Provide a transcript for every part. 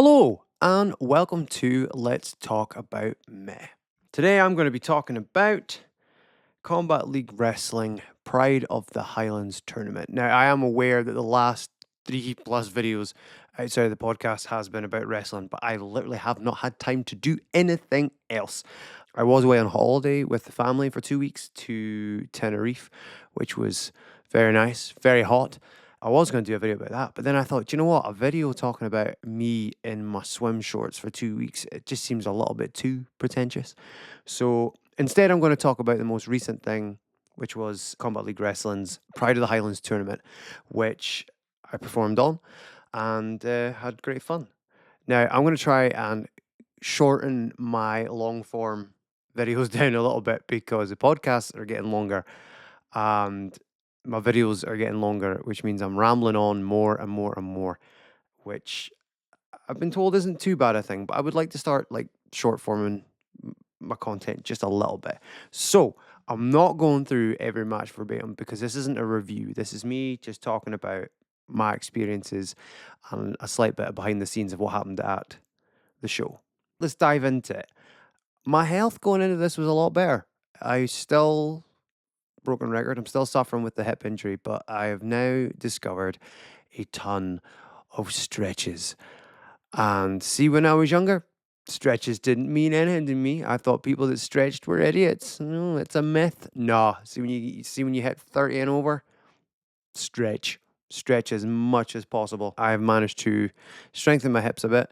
Hello and welcome to Let's Talk About Meh. Today I'm going to be talking about Combat League Wrestling Pride of the Highlands tournament. Now I am aware that the last 3+ videos outside of the podcast has been about wrestling, but I literally have not had time to do anything else. I was away on holiday with the family for 2 weeks to Tenerife, which was very nice, very hot. I was going to do a video about that, but then I thought, you know what? A video talking about me in my swim shorts for 2 weeks, it just seems a little bit too pretentious. So instead, I'm going to talk about the most recent thing, which was Combat League Wrestling's Pride of the Highlands tournament, which I performed on and had great fun. Now, I'm going to try and shorten my long form videos down a little bit because the podcasts are getting longer and my videos are getting longer, which means I'm rambling on more and more and more, which I've been told isn't too bad a thing, but I would like to start like short forming my content just a little bit. So I'm not going through every match verbatim because this isn't a review. This is me just talking about my experiences and a slight bit of behind the scenes of what happened at the show. Let's dive into it. My health going into this was a lot better. I still broken record. I'm still suffering with the hip injury, but I have now discovered a ton of stretches. And see, when I was younger, stretches didn't mean anything to me. I thought people that stretched were idiots. No, it's a myth. No. See when you hit 30 and over, stretch as much as possible. I've managed to strengthen my hips a bit,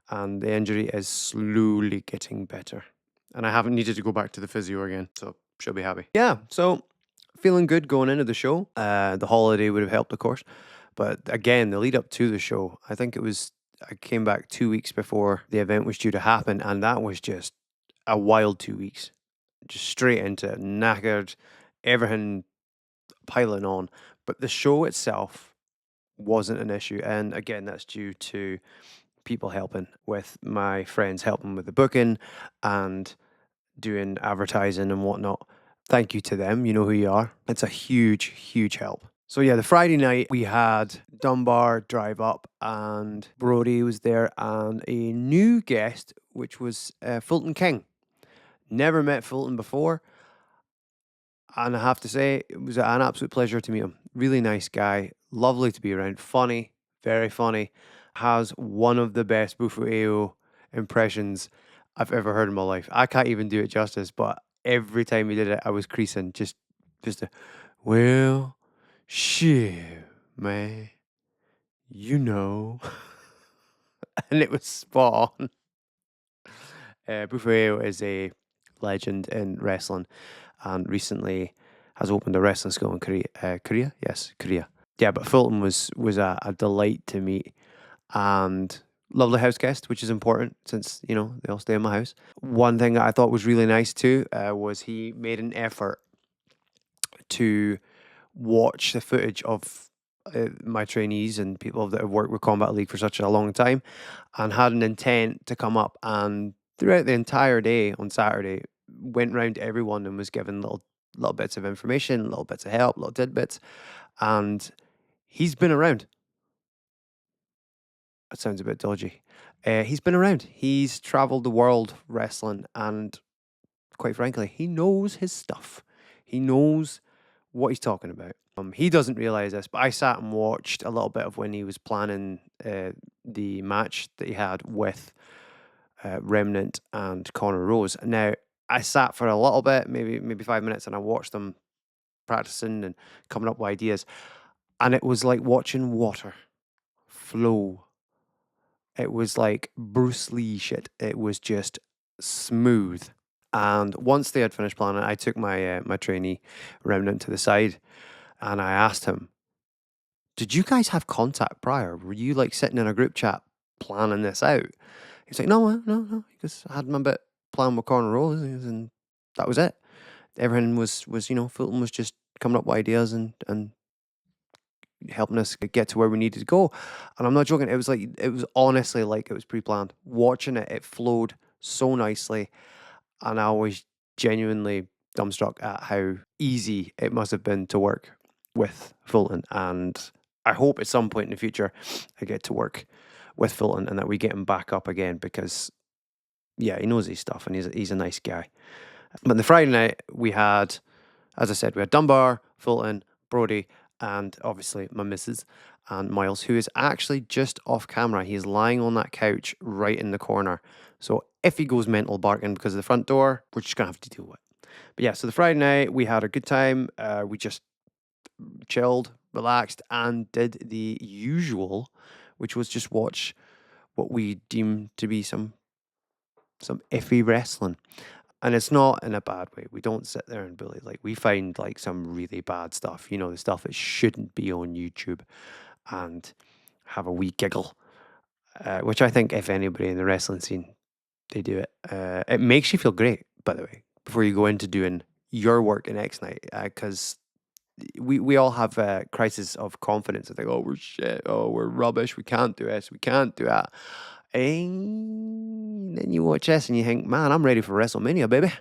and the injury is slowly getting better. And I haven't needed to go back to the physio again, so she'll be happy. Yeah, so feeling good going into the show. The holiday would have helped, of course. But again, the lead up to the show, I came back 2 weeks before the event was due to happen, and that was just a wild 2 weeks. Just straight into it, knackered, everything piling on. But the show itself wasn't an issue. And again, that's due to people helping, with my friends helping with the booking and doing advertising and whatnot. Thank you to them. You know who you are. It's a huge, huge help. So yeah, the Friday night we had Dunbar drive up and Brody was there and a new guest, which was Fulton King. Never met Fulton before. And I have to say, it was an absolute pleasure to meet him. Really nice guy. Lovely to be around. Funny. Very funny. Has one of the best Bufueo impressions I've ever heard in my life. I can't even do it justice, but every time he did it, I was creasing. Just well, shit, man. You know. And it was spot on. Bufueo is a legend in wrestling and recently has opened a wrestling school in Korea. Yes, Korea. Yeah, but Fulton was a delight to meet and lovely house guest, which is important since, they all stay in my house. One thing that I thought was really nice too was he made an effort to watch the footage of my trainees and people that have worked with Combat League for such a long time and had an intent to come up and throughout the entire day on Saturday went round to everyone and was given little bits of information, little bits of help, little tidbits. And he's been around. That sounds a bit dodgy. He's been around. He's traveled the world wrestling and quite frankly, he knows his stuff. He knows what he's talking about. He doesn't realize this, but I sat and watched a little bit of when he was planning the match that he had with Remnant and Connor Rose. Now, I sat for a little bit, maybe 5 minutes, and I watched them practicing and coming up with ideas. And it was like watching water flow. It was like Bruce Lee shit. It was just smooth. And once they had finished planning, I took my my trainee Remnant to the side and I asked him, did you guys have contact prior? Were you like sitting in a group chat planning this out? He's like, no. Because I had my bit planned with Corner Rose and that was it. Everything was Fulton was just coming up with ideas and helping us get to where we needed to go. And I'm not joking. It was honestly like it was pre-planned. Watching it, it flowed so nicely. And I was genuinely dumbstruck at how easy it must have been to work with Fulton. And I hope at some point in the future I get to work with Fulton and that we get him back up again because, yeah, he knows his stuff and he's a nice guy. But the Friday night, we had, as I said, we had Dunbar, Fulton, Brody, and obviously my missus and Miles, who is actually just off camera. He's lying on that couch right in the corner. So if he goes mental barking because of the front door, we're just going to have to deal with it. But yeah, so the Friday night, we had a good time. We just chilled, relaxed, and did the usual, which was just watch what we deem to be some iffy wrestling. And it's not in a bad way. We don't sit there and bully. Like, we find like some really bad stuff, you know, the stuff that shouldn't be on YouTube, and have a wee giggle, which I think if anybody in the wrestling scene, they do it. It makes you feel great, by the way, before you go into doing your work the next night, because we all have a crisis of confidence. I think, oh, we're shit. Oh, we're rubbish. We can't do this. We can't do that. And then you watch this and you think, man, I'm ready for WrestleMania, baby.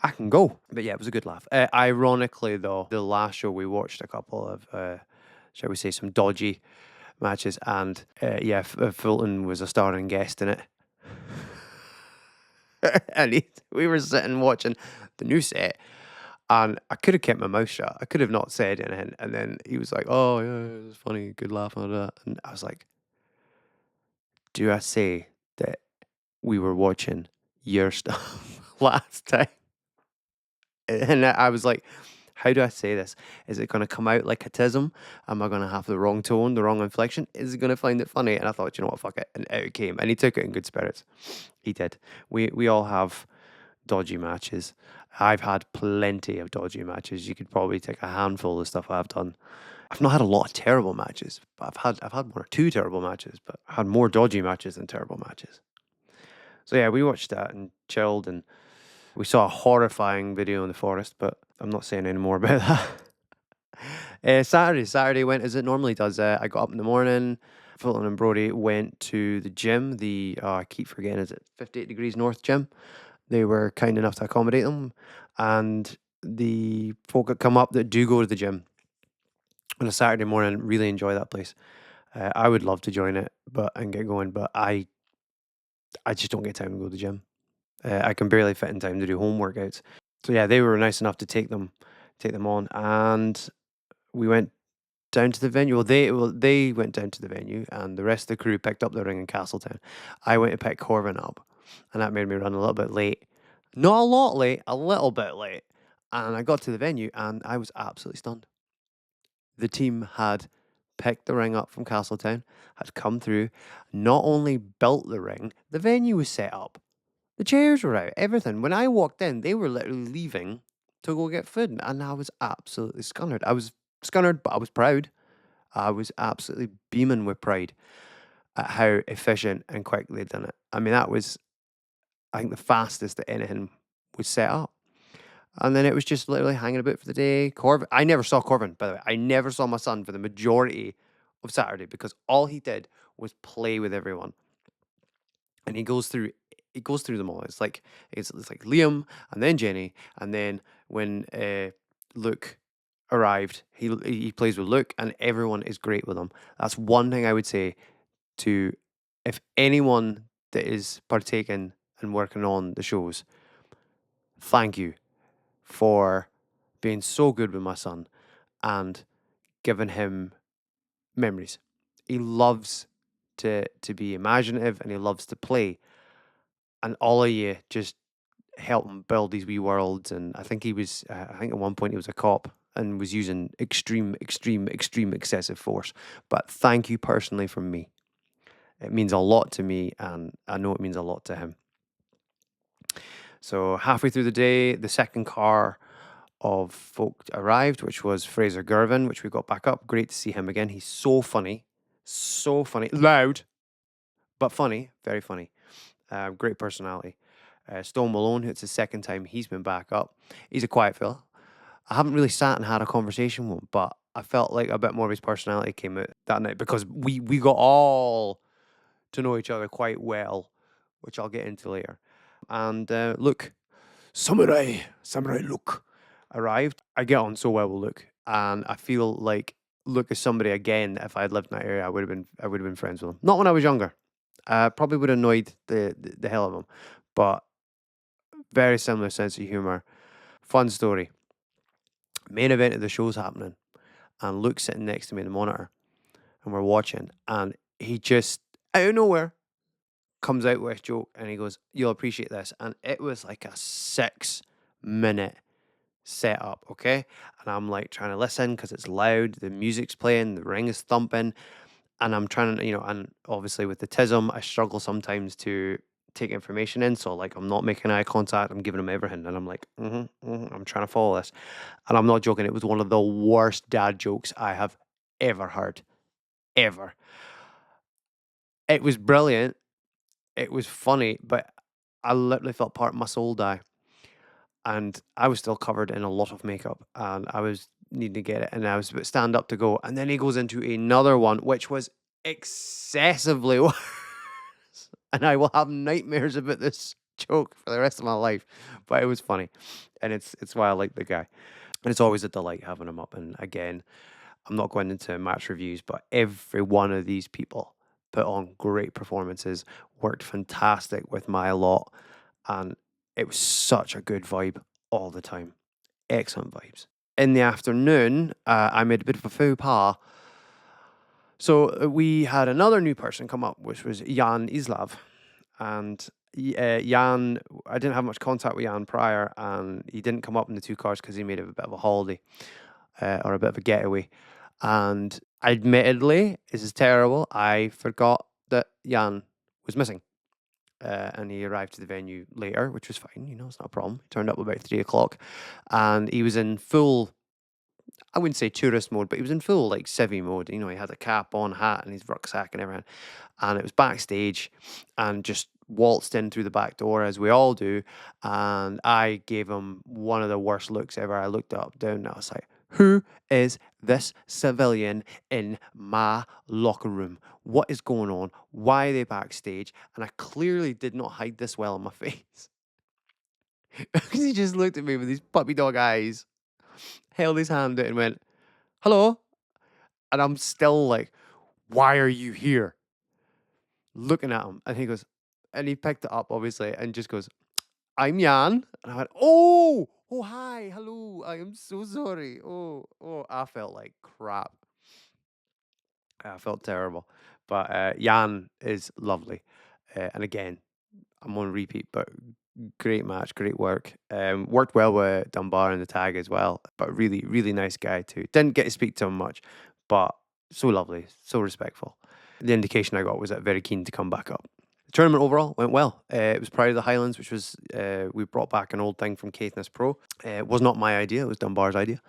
I can go. But yeah, it was a good laugh. Ironically, though, the last show we watched a couple of, shall we say, some dodgy matches. And yeah, Fulton was a starring guest in it. And we were sitting watching the new set. And I could have kept my mouth shut. I could have not said anything. And then he was like, oh, yeah, it was funny, good laugh and all that. And I was like, do I say that we were watching your stuff last time? And I was like, how do I say this? Is it going to come out like a tism? Am I going to have the wrong tone, the wrong inflection? Is he going to find it funny? And I thought, you know what, fuck it. And out it came. And he took it in good spirits. He did. We all have dodgy matches. I've had plenty of dodgy matches. You could probably take a handful of stuff I've done. I've not had a lot of terrible matches, but I've had one or two terrible matches, but I had more dodgy matches than terrible matches. So yeah, we watched that and chilled, and we saw a horrifying video in the forest, but I'm not saying any more about that. Saturday went as it normally does. I got up in the morning. Fulton and Brody went to the gym. I keep forgetting, is it 58 Degrees North gym? They were kind enough to accommodate them, and the folk that come up that do go to the gym on a Saturday morning really enjoy that place. I would love to join it, and get going, but I just don't get time to go to the gym. I can barely fit in time to do home workouts. So yeah, they were nice enough to take them on, and we went down to the venue. They went down to the venue, and the rest of the crew picked up the ring in Castletown. I went to pick Corvin up, and that made me run a little bit late. Not a lot late, a little bit late. And I got to the venue, and I was absolutely stunned. The team had picked the ring up from Castletown, had come through, not only built the ring, the venue was set up. The chairs were out, everything. When I walked in, they were literally leaving to go get food, and I was absolutely scunnered. I was scunnered, but I was proud. I was absolutely beaming with pride at how efficient and quick they'd done it. I mean, that was, I think, the fastest that anything was set up. And then it was just literally hanging about for the day. I never saw Corvin, by the way. I never saw my son for the majority of Saturday because all he did was play with everyone. And he goes through them all. It's like Liam and then Jenny, and then when Luke arrived, he plays with Luke, and everyone is great with him. That's one thing I would say to, if anyone that is partaking and working on the shows, thank you for being so good with my son and giving him memories. He loves to be imaginative, and he loves to play. And all of you just help him build these wee worlds. And I think I think at one point he was a cop and was using extreme excessive force. But thank you personally from me. It means a lot to me, and I know it means a lot to him. So halfway through the day, the second car of folk arrived, which was Fraser Gervin, which we got back up. Great to see him again. He's so funny, loud, but funny, very funny. Great personality. Stone Malone, it's the second time he's been back up. He's a quiet fella. I haven't really sat and had a conversation with him, but I felt like a bit more of his personality came out that night because we got all to know each other quite well, which I'll get into later. And look, Samurai Luke arrived. I get on so well with Luke, and I feel like Luke is somebody, again, if I had lived in that area, I would have been friends with him. Not when I was younger. Probably would have annoyed the hell of him, but very similar sense of humor. Fun story. Main event of the show's happening, and Luke's sitting next to me in the monitor, and we're watching, and he just out of nowhere comes out with a joke, and he goes, "You'll appreciate this," and it was like a 6 minute setup, okay, and I'm like trying to listen because it's loud, the music's playing, the ring is thumping, and I'm trying to, and obviously with the tism, I struggle sometimes to take information in. So like I'm not making eye contact, I'm giving him everything, and I'm like, I'm trying to follow this, and I'm not joking. It was one of the worst dad jokes I have ever heard, ever. It was brilliant. It was funny, but I literally felt part of my soul die, and I was still covered in a lot of makeup, and I was needing to get it, and I was about to stand up to go, and then he goes into another one, which was excessively worse, and I will have nightmares about this joke for the rest of my life. But it was funny, and it's why I like the guy, and it's always a delight having him up. And again, I'm not going into match reviews, but every one of these people put on great performances, worked fantastic with my lot, and it was such a good vibe all the time. Excellent vibes. In the afternoon, I made a bit of a faux pas. So we had another new person come up, which was Jan Islav. And Jan, I didn't have much contact with Jan prior, and he didn't come up in the two cars because he made a bit of a holiday or a bit of a getaway. And admittedly, this is terrible. I forgot that Jan was missing. And he arrived to the venue later, which was fine. It's not a problem. He turned up about 3 o'clock, and he was in full, I wouldn't say tourist mode, but he was in full like civvy mode. He had a cap on, hat, and his rucksack and everything. And it was backstage, and just waltzed in through the back door as we all do. And I gave him one of the worst looks ever. I looked up, down, and I was like, "Who is this civilian in my locker room? What is going on? Why are they backstage?" And I clearly did not hide this well on my face. Because he just looked at me with these puppy dog eyes, held his hand out and went, "Hello?" And I'm still like, "Why are you here?" Looking at him. And he goes, and he picked it up, obviously, and just goes, "I'm Jan." And I went, "Oh, hi, hello. I am so sorry. Oh, I felt like crap. I felt terrible. But Jan is lovely. And again, I'm on repeat, but great match, great work. Worked well with Dunbar in the tag as well, but really, really nice guy too. Didn't get to speak to him much, but so lovely, so respectful. The indication I got was that very keen to come back up. The tournament overall went well. It was Pride of the Highlands, which was, we brought back an old thing from Caithness Pro. It was not my idea, it was Dunbar's idea.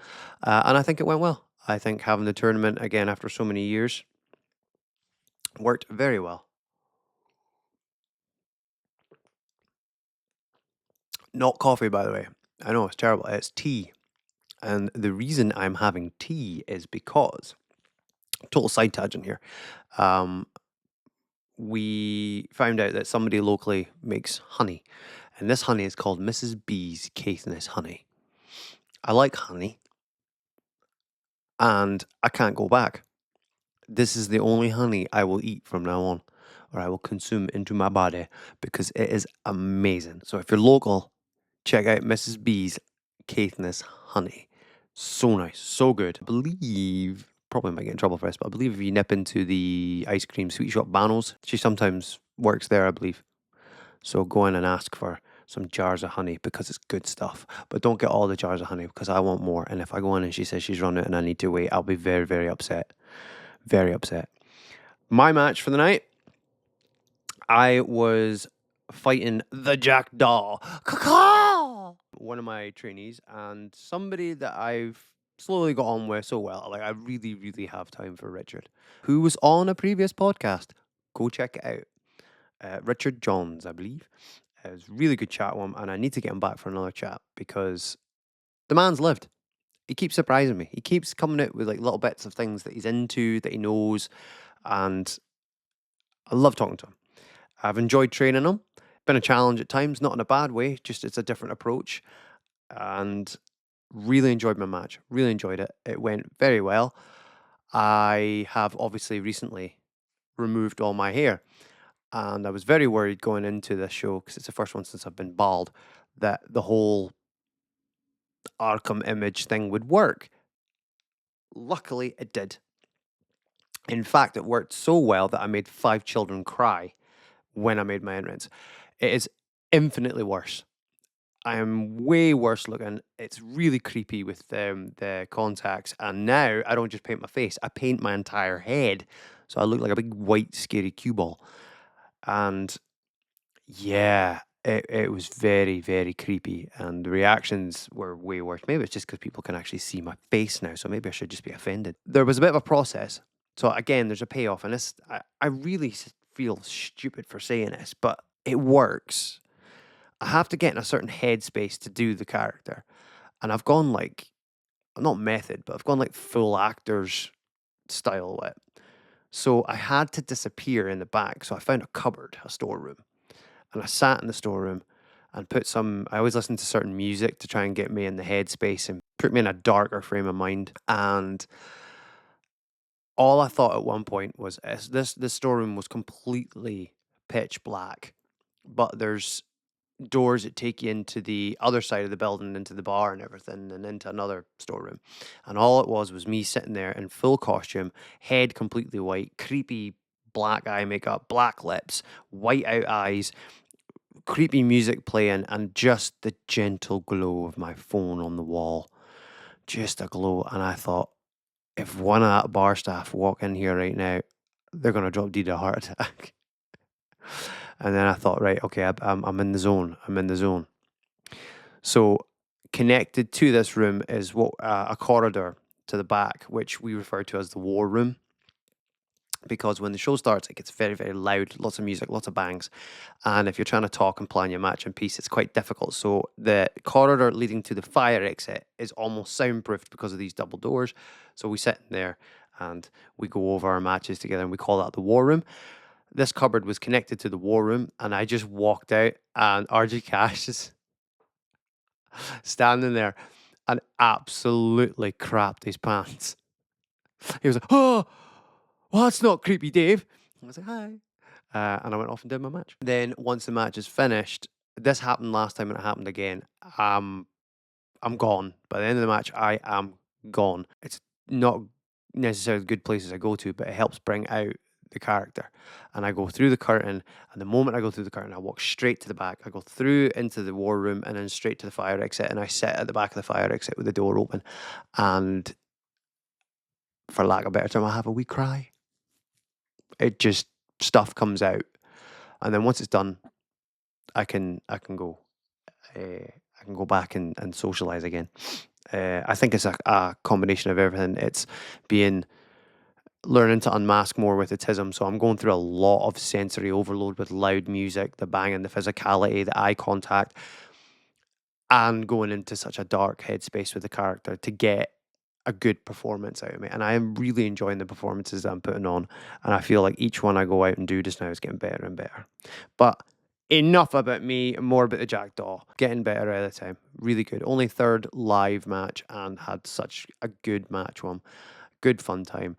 And I think it went well. I think having the tournament again after so many years worked very well. Not coffee, by the way. I know it's terrible. It's tea. And the reason I'm having tea is because, total side tangent here, we found out that somebody locally makes honey. And this honey is called Mrs. B's Caithness honey. I like honey, and I can't go back. This is the only honey I will eat from now on, or I will consume into my body, because it is amazing. So if you're local, check out Mrs. B's Caithness honey. So nice, so good. I believe, probably might get in trouble for this, but I believe if you nip into the ice cream sweet shop Banos, she sometimes works there, I believe. So go in and ask for some jars of honey, because it's good stuff. But don't get all the jars of honey, because I want more. And if I go in and she says she's run out and I need to wait, I'll be very, very upset. Very upset. My match for the night, I was fighting the Jackdaw. Caw-caw! One of my trainees, and somebody that I've slowly got on with so well. Like, I really, really have time for Richard, who was on a previous podcast. Go check it out. Richard Johns, I believe. It was really good chat with him, and I need to get him back for another chat, because the man's lived. He keeps surprising me. He keeps coming out with like little bits of things that he's into, that he knows, and I love talking to him. I've enjoyed training him. Been a challenge at times, not in a bad way, just it's a different approach. And really enjoyed my match. Really enjoyed it. It went very well. I have obviously recently removed all my hair. And I was very worried going into this show, because it's the first one since I've been bald, that the whole Arkham image thing would work. Luckily, it did. In fact, it worked so well that I made 5 children cry when I made my entrance. It is infinitely worse. I am way worse looking. It's really creepy with the contacts. And now I don't just paint my face, I paint my entire head. So I look like a big white scary cue ball. And yeah, it was very, very creepy. And the reactions were way worse. Maybe it's just because people can actually see my face now. So maybe I should just be offended. There was a bit of a process. So again, there's a payoff. And this, I really feel stupid for saying this, but it works. I have to get in a certain headspace to do the character. And I've gone like, not method, but I've gone like full actors style with it. So I had to disappear in the back. So I found a cupboard, a storeroom. And I sat in the storeroom and I always listen to certain music to try and get me in the headspace and put me in a darker frame of mind. And all I thought at one point was this storeroom was completely pitch black, but there's doors that take you into the other side of the building, into the bar and everything, and into another storeroom. And all it was me sitting there in full costume, head completely white, creepy black eye makeup, black lips, white out eyes, creepy music playing, and just the gentle glow of my phone on the wall. Just a glow. And I thought, if one of that bar staff walk in here right now, they're going to drop dead of a heart attack. And then I thought, right, okay, I'm in the zone. I'm in the zone. So connected to this room is a corridor to the back, which we refer to as the war room. Because when the show starts, it gets very, very loud, lots of music, lots of bangs. And if you're trying to talk and plan your match in peace, it's quite difficult. So the corridor leading to the fire exit is almost soundproofed because of these double doors. So we sit in there and we go over our matches together, and we call that the war room. This cupboard was connected to the war room, and I just walked out, and RG Cash is standing there and absolutely crapped his pants. He was like, "Oh, well, that's not creepy, Dave." I was like, "Hi." And I went off and did my match. Then once the match is finished, this happened last time and it happened again. I'm gone. By the end of the match, I am gone. It's not necessarily good places I go to, but it helps bring out the character. And I go through the curtain, and the moment I go through the curtain, I walk straight to the back. I go through into the war room and then straight to the fire exit, and I sit at the back of the fire exit with the door open. And for lack of a better term, I have a wee cry. It just, stuff comes out. And then once it's done, I can go. I can go back and socialize again. I think it's a combination of everything. It's learning to unmask more with autism. So I'm going through a lot of sensory overload with loud music, the banging, the physicality, the eye contact, and going into such a dark headspace with the character to get a good performance out of me. And I am really enjoying the performances that I'm putting on. And I feel like each one I go out and do just now is getting better and better. But enough about me, more about the Jackdaw. Getting better at the time. Really good. Only third live match, and had such a good match one. Good fun time.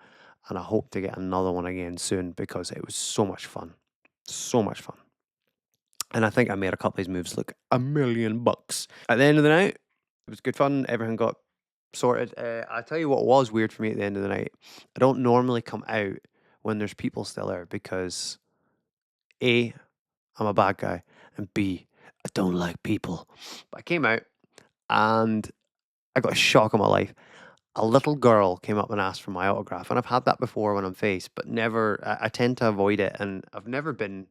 And I hope to get another one again soon, because it was so much fun. So much fun. And I think I made a couple of these moves look $1,000,000. At the end of the night, it was good fun. Everything got sorted. I'll tell you what was weird for me at the end of the night. I don't normally come out when there's people still there, because A, I'm a bad guy, and B, I don't like people. But I came out and I got a shock of my life. A little girl came up and asked for my autograph, and I've had that before when I'm faced, but never. I tend to avoid it, and I've never been.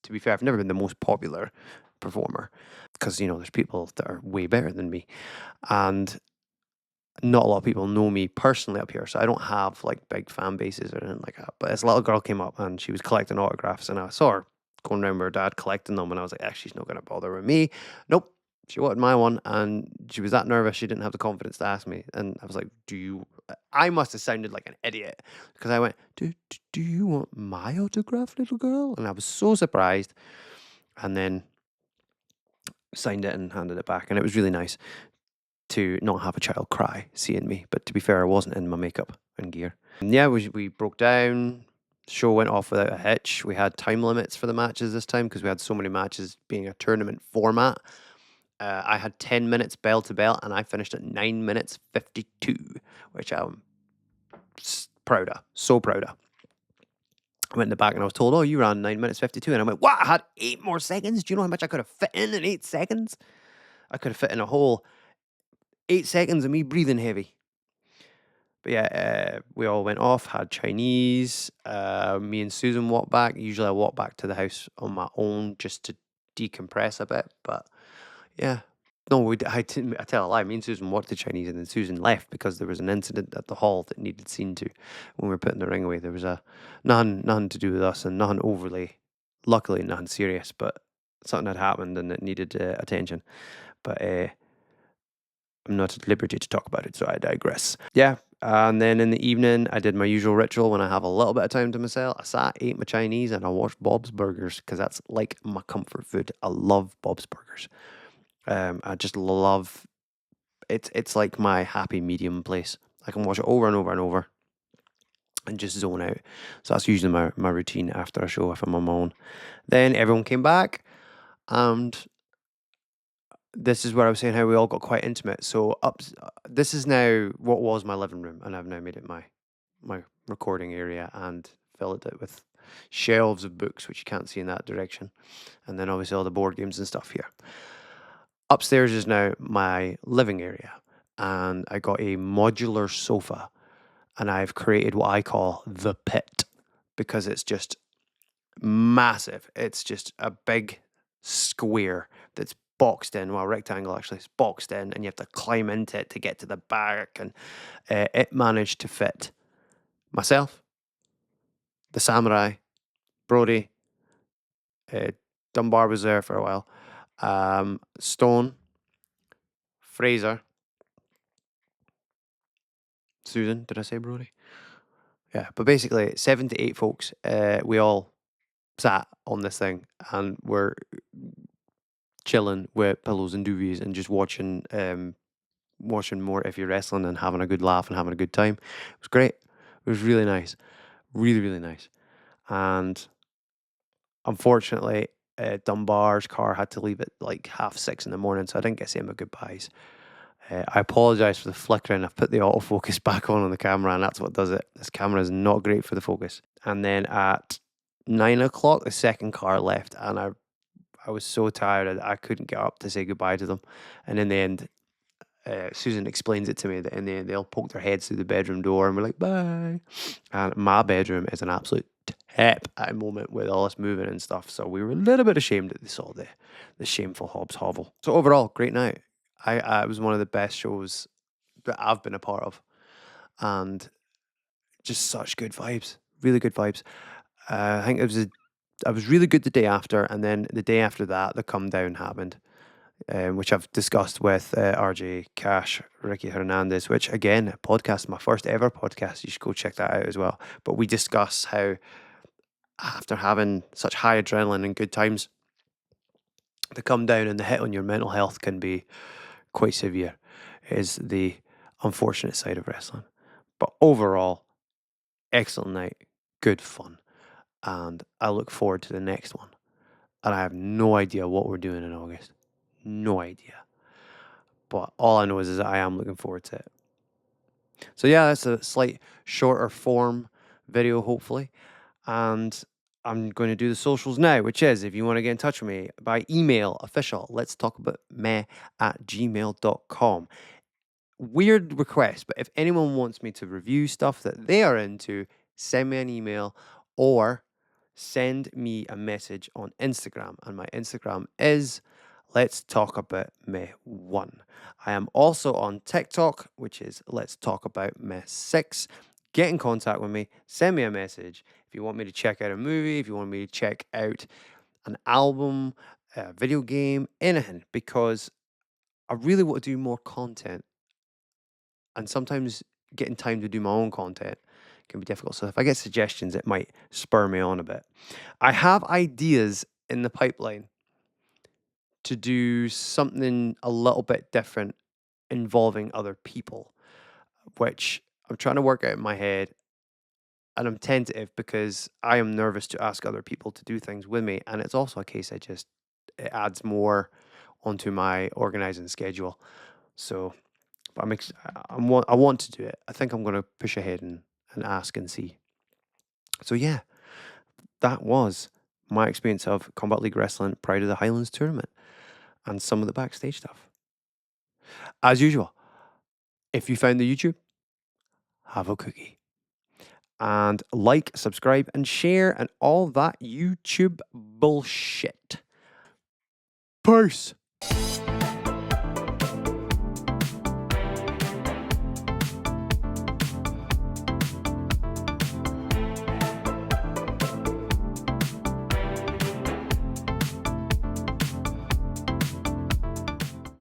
To be fair, I've never been the most popular performer, because there's people that are way better than me, and not a lot of people know me personally up here, so I don't have like big fan bases or anything like that. But this little girl came up and she was collecting autographs, and I saw her going around with her dad collecting them, and I was like, she's not going to bother with me. Nope. She wanted my one, and she was that nervous she didn't have the confidence to ask me. And I was like, I must have sounded like an idiot, because I went, do you want my autograph, little girl? And I was so surprised, and then signed it and handed it back, and it was really nice to not have a child cry seeing me. But to be fair, I wasn't in my makeup and gear. And yeah, we broke down, Show went off without a hitch. We had time limits for the matches this time because we had so many matches being a tournament format. I had 10 minutes bell to bell, and I finished at 9 minutes 52, which I'm proud of. So proud of. I went in the back and I was told, oh, you ran 9 minutes 52. And I went, what? I had 8 more seconds? Do you know how much I could have fit in 8 seconds? I could have fit in a whole 8 seconds of me breathing heavy. But yeah, we all went off, had Chinese. Me and Susan walked back. Usually I walk back to the house on my own just to decompress a bit. But yeah. No, I tell a lie. Me and Susan walked to Chinese, and then Susan left because there was an incident at the hall that needed seen to when we were putting the ring away. There was nothing to do with us, and nothing overly, luckily nothing serious, but something had happened and it needed attention. But I'm not at liberty to talk about it, so I digress. Yeah, and then in the evening, I did my usual ritual when I have a little bit of time to myself. I sat, ate my Chinese, and I watched Bob's Burgers because that's like my comfort food. I love Bob's Burgers. I just love it. It's like my happy medium place. I can watch it over and over and over and just zone out. So that's usually my routine after a show if I'm on my own. Then everyone came back, and this is where I was saying how we all got quite intimate. So this is now what was my living room, and I've now made it my recording area and filled it with shelves of books, which you can't see in that direction, and then obviously all the board games and stuff here. Upstairs is now my living area, and I got a modular sofa, and I've created what I call the pit because it's just massive. It's just a big square that's boxed in, well, rectangle actually, it's boxed in, and you have to climb into it to get to the back. And it managed to fit myself, the samurai, Brody, Dunbar was there for a while, Stone, Fraser, Susan, did I say Brody? Yeah, but basically 7 to 8 folks, we all sat on this thing and we're chilling with pillows and duvets and just watching more if you're wrestling and having a good laugh and having a good time. It was great. It was really nice. Really, really nice. And unfortunately, Dunbar's car had to leave at like 6:30 in the morning, so I didn't get to say my goodbyes. I apologise for the flickering. I've put the autofocus back on the camera, and that's what does it. This camera is not great for the focus. And then at 9 o'clock, the second car left, and I was so tired I couldn't get up to say goodbye to them. And in the end, Susan explains it to me that in the end they'll poke their heads through the bedroom door and we're like, bye. And my bedroom is an absolute tip at the moment with all this moving and stuff. So we were a little bit ashamed that they saw the shameful Hobbs hovel. So overall, great night. It was one of the best shows that I've been a part of, and just such good vibes, really good vibes. I think I was really good the day after, and then the day after that, the come down happened. Which I've discussed with RJ Cash, Ricky Hernandez, which again, podcast, my first ever podcast. You should go check that out as well. But we discuss how after having such high adrenaline and good times, the come down and the hit on your mental health can be quite severe, is the unfortunate side of wrestling. But overall, excellent night, good fun. And I look forward to the next one. And I have no idea what we're doing in August. No idea. But all I know is that I am looking forward to it. So yeah, that's a slight shorter form video, hopefully. And I'm going to do the socials now, which is if you want to get in touch with me by email, officialletstalkaboutmeh@gmail.com. Weird request, but if anyone wants me to review stuff that they are into, send me an email or send me a message on Instagram. And my Instagram is LetsTalkAboutMeh1. I am also on TikTok, which is LetsTalkAboutMeh6. Get in contact with me, send me a message. If you want me to check out a movie, if you want me to check out an album, a video game, anything, because I really want to do more content. And sometimes getting time to do my own content can be difficult. So if I get suggestions, it might spur me on a bit. I have ideas in the pipeline to do something a little bit different involving other people, which I'm trying to work out in my head and I'm tentative because I am nervous to ask other people to do things with me, and it's also a case it adds more onto my organizing schedule. So, but I want to do it. I think I'm going to push ahead and ask and see. So yeah, that was my experience of Combat League Wrestling Pride of the Highlands tournament and some of the backstage stuff. As usual, if you found the YouTube, have a cookie. And like, subscribe, and share, and all that YouTube bullshit. Peace.